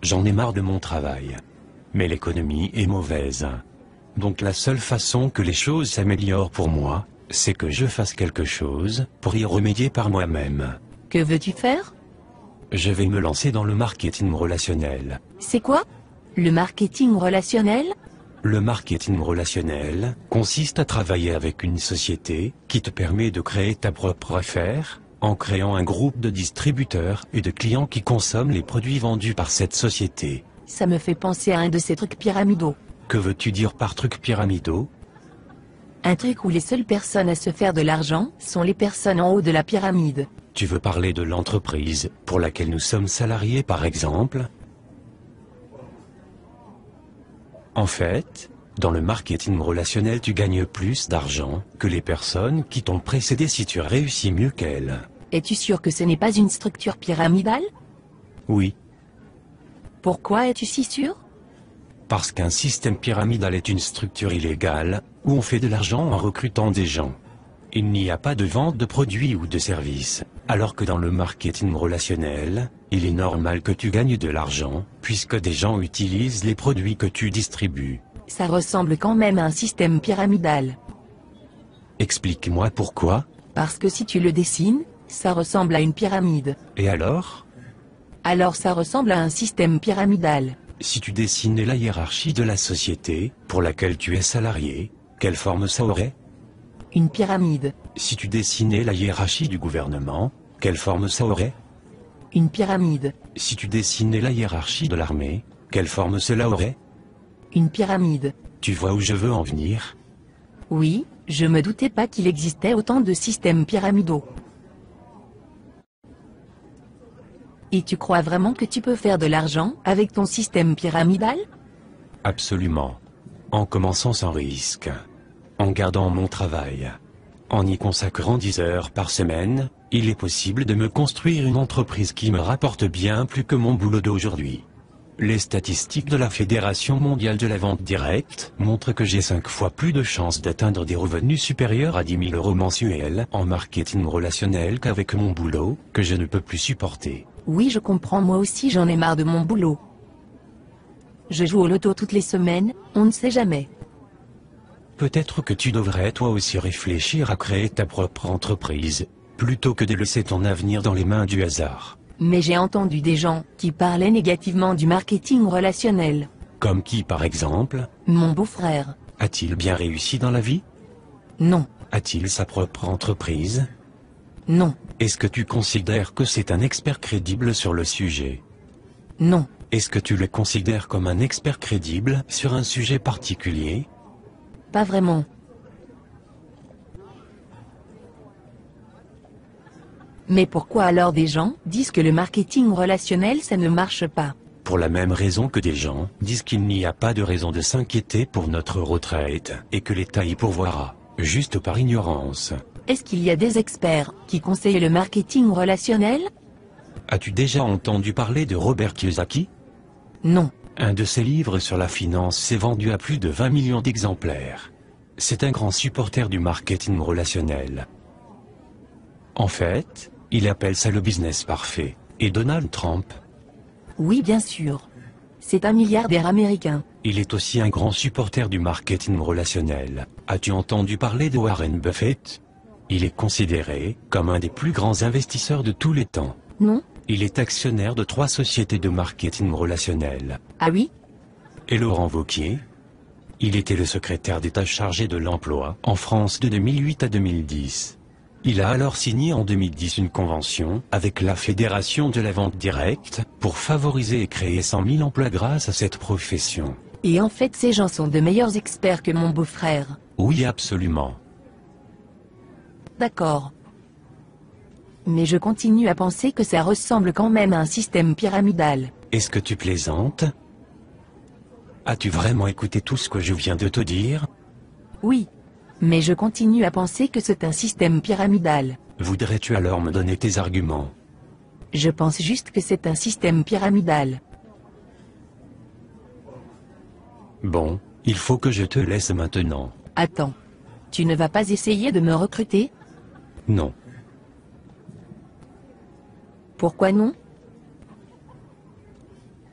J'en ai marre de mon travail. Mais l'économie est mauvaise. Donc la seule façon que les choses s'améliorent pour moi, c'est que je fasse quelque chose pour y remédier par moi-même. Que veux-tu faire? Je vais me lancer dans le marketing relationnel. C'est quoi? Le marketing relationnel? Le marketing relationnel consiste à travailler avec une société qui te permet de créer ta propre affaire, en créant un groupe de distributeurs et de clients qui consomment les produits vendus par cette société. Ça me fait penser à un de ces trucs pyramidaux. Que veux-tu dire par trucs pyramidaux? Un truc où les seules personnes à se faire de l'argent sont les personnes en haut de la pyramide. Tu veux parler de l'entreprise pour laquelle nous sommes salariés par exemple? En fait, dans le marketing relationnel tu gagnes plus d'argent que les personnes qui t'ont précédé si tu réussis mieux qu'elles. Es-tu sûr que ce n'est pas une structure pyramidale? Oui, Pourquoi es-tu si sûr? parce qu'un système pyramidal est une structure illégale, où on fait de l'argent en recrutant des gens. Il n'y a pas de vente de produits ou de services, alors que dans le marketing relationnel, il est normal que tu gagnes de l'argent, puisque des gens utilisent les produits que tu distribues. Ça ressemble quand même à un système pyramidal. Explique-moi pourquoi, Parce que si tu le dessines, ça ressemble à une pyramide. et alors? Alors ça ressemble à un système pyramidal. Si tu dessinais la hiérarchie de la société, pour laquelle tu es salarié, quelle forme ça aurait? Une pyramide. Si tu dessinais la hiérarchie du gouvernement, quelle forme ça aurait? Une pyramide. Si tu dessinais la hiérarchie de l'armée, quelle forme cela aurait? Une pyramide. Tu vois où je veux en venir? Oui, je me doutais pas qu'il existait autant de systèmes pyramidaux. Et tu crois vraiment que tu peux faire de l'argent avec ton système pyramidal? Absolument. En commençant sans risque. En gardant mon travail. En y consacrant 10 heures par semaine, il est possible de me construire une entreprise qui me rapporte bien plus que mon boulot d'aujourd'hui. Les statistiques de la Fédération mondiale de la vente directe montrent que j'ai 5 fois plus de chances d'atteindre des revenus supérieurs à 10 000 euros mensuels en marketing relationnel qu'avec mon boulot, que je ne peux plus supporter. Oui, je comprends, moi aussi j'en ai marre de mon boulot. Je joue au loto toutes les semaines, on ne sait jamais. Peut-être que tu devrais toi aussi réfléchir à créer ta propre entreprise, plutôt que de laisser ton avenir dans les mains du hasard. Mais j'ai entendu des gens qui parlaient négativement du marketing relationnel. Comme qui par exemple? Mon beau-frère. A-t-il bien réussi dans la vie? Non, A-t-il sa propre entreprise? non, Est-ce que tu considères que c'est un expert crédible sur le sujet? non, Est-ce que tu le considères comme un expert crédible sur un sujet particulier? pas vraiment. Mais pourquoi alors des gens disent que le marketing relationnel ça ne marche pas? Pour la même raison que des gens disent qu'il n'y a pas de raison de s'inquiéter pour notre retraite, et que l'État y pourvoira, juste par ignorance. Est-ce qu'il y a des experts qui conseillent le marketing relationnel? As-tu déjà entendu parler de Robert Kiyosaki? Non. Un de ses livres sur la finance s'est vendu à plus de 20 millions d'exemplaires. C'est un grand supporter du marketing relationnel. En fait, il appelle ça le business parfait. Et Donald Trump? Oui, bien sûr. C'est un milliardaire américain. Il est aussi un grand supporter du marketing relationnel. As-tu entendu parler de Warren Buffett? Il est considéré comme un des plus grands investisseurs de tous les temps. Non? Il est actionnaire de 3 sociétés de marketing relationnel. Ah oui? Et Laurent Wauquiez? Il était le secrétaire d'État chargé de l'emploi en France de 2008 à 2010. Il a alors signé en 2010 une convention avec la Fédération de la vente directe pour favoriser et créer 100 000 emplois grâce à cette profession. Et en fait ces gens sont de meilleurs experts que mon beau-frère. Oui, absolument. D'accord. Mais je continue à penser que ça ressemble quand même à un système pyramidal. Est-ce que tu plaisantes? As-tu vraiment écouté tout ce que je viens de te dire? Oui. Mais je continue à penser que c'est un système pyramidal. Voudrais-tu alors me donner tes arguments? Je pense juste que c'est un système pyramidal. Bon, il faut que je te laisse maintenant. Attends. Tu ne vas pas essayer de me recruter? Non. Pourquoi non?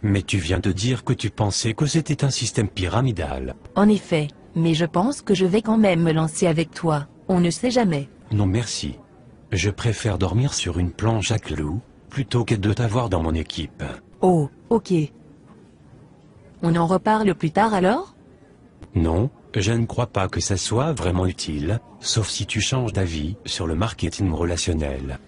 Mais tu viens de dire que tu pensais que c'était un système pyramidal. En effet, mais je pense que je vais quand même me lancer avec toi, on ne sait jamais. Non merci. Je préfère dormir sur une planche à clous, plutôt que de t'avoir dans mon équipe. Oh, ok. On en reparle plus tard alors? Non, je ne crois pas que ça soit vraiment utile, sauf si tu changes d'avis sur le marketing relationnel.